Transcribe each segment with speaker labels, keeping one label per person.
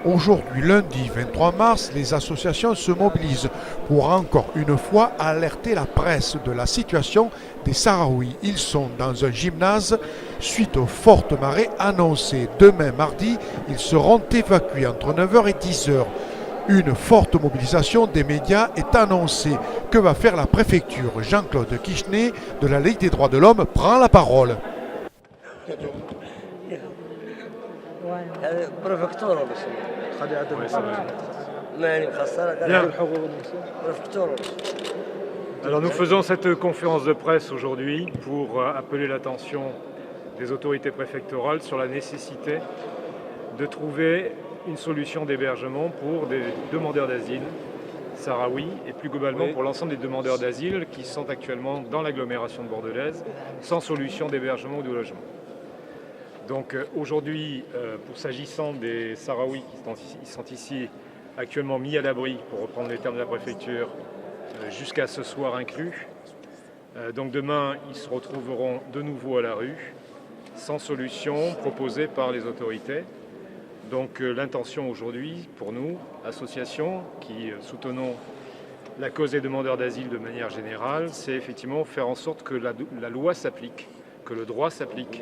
Speaker 1: Aujourd'hui, lundi 23 mars, les associations se mobilisent pour encore une fois alerter la presse de la situation des Sahraouis. Ils sont dans un gymnase suite aux fortes marées annoncées. Demain mardi, ils seront évacués entre 9h et 10h. Une forte mobilisation des médias est annoncée. Que va faire la préfecture? Jean-Claude Quichenet de la Ligue des droits de l'homme prend la parole.
Speaker 2: Alors nous faisons cette conférence de presse aujourd'hui pour appeler l'attention des autorités préfectorales sur la nécessité de trouver une solution d'hébergement pour des demandeurs d'asile sahraouis et plus globalement pour l'ensemble des demandeurs d'asile qui sont actuellement dans l'agglomération de bordelaise sans solution d'hébergement ou de logement. Donc aujourd'hui, pour s'agissant des Sahraouis qui sont ici actuellement mis à l'abri, pour reprendre les termes de la préfecture, jusqu'à ce soir inclus, donc demain ils se retrouveront de nouveau à la rue, sans solution proposée par les autorités. Donc l'intention aujourd'hui, pour nous, associations qui soutenons la cause des demandeurs d'asile de manière générale, c'est effectivement faire en sorte que la loi s'applique, que le droit s'applique.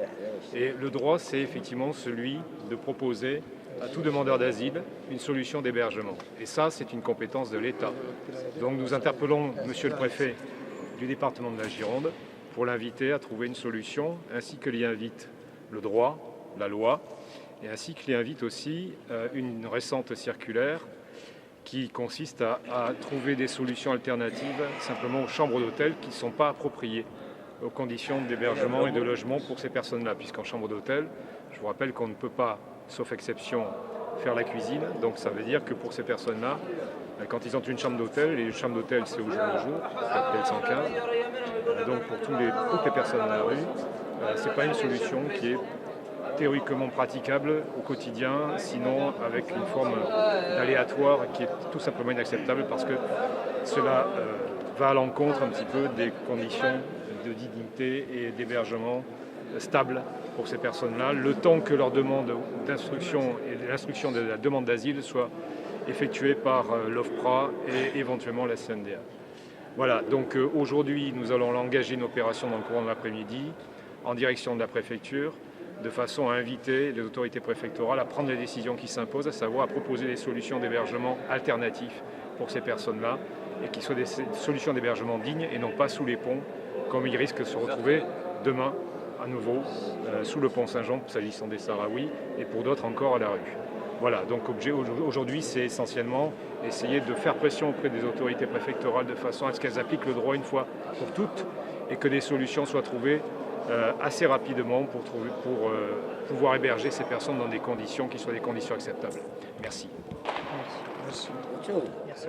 Speaker 2: Et le droit, c'est effectivement celui de proposer à tout demandeur d'asile une solution d'hébergement. Et ça, c'est une compétence de l'État. Donc nous interpellons Monsieur le Préfet du département de la Gironde pour l'inviter à trouver une solution, ainsi que l'y invite le droit, la loi, et ainsi que l'y invite aussi une récente circulaire qui consiste à trouver des solutions alternatives simplement aux chambres d'hôtel qui ne sont pas appropriées aux conditions d'hébergement et de logement pour ces personnes-là, puisqu'en chambre d'hôtel, je vous rappelle qu'on ne peut pas, sauf exception, faire la cuisine. Donc ça veut dire que pour ces personnes-là, quand ils ont une chambre d'hôtel, les chambres d'hôtel c'est au jour le jour, après le 115, donc pour toutes les personnes à la rue, c'est pas une solution qui est théoriquement praticable au quotidien, sinon avec une forme d'aléatoire qui est tout simplement inacceptable parce que cela va à l'encontre un petit peu des conditions de dignité et d'hébergement stable pour ces personnes-là, le temps que leur demande d'instruction et l'instruction de la demande d'asile soit effectuée par l'OFPRA et éventuellement la CNDA. Voilà, donc aujourd'hui nous allons engager une opération dans le courant de l'après-midi en direction de la préfecture, de façon à inviter les autorités préfectorales à prendre les décisions qui s'imposent, à savoir à proposer des solutions d'hébergement alternatifs pour ces personnes-là, et qui soient des solutions d'hébergement dignes et non pas sous les ponts, comme ils risquent de se retrouver demain à nouveau sous le pont Saint-Jean, s'agissant des Sahraouis, et pour d'autres encore à la rue. Voilà, donc aujourd'hui c'est essentiellement essayer de faire pression auprès des autorités préfectorales de façon à ce qu'elles appliquent le droit une fois pour toutes et que des solutions soient trouvées assez rapidement pour pouvoir héberger ces personnes dans des conditions qui soient des conditions acceptables. Merci.
Speaker 3: Merci.
Speaker 4: Merci.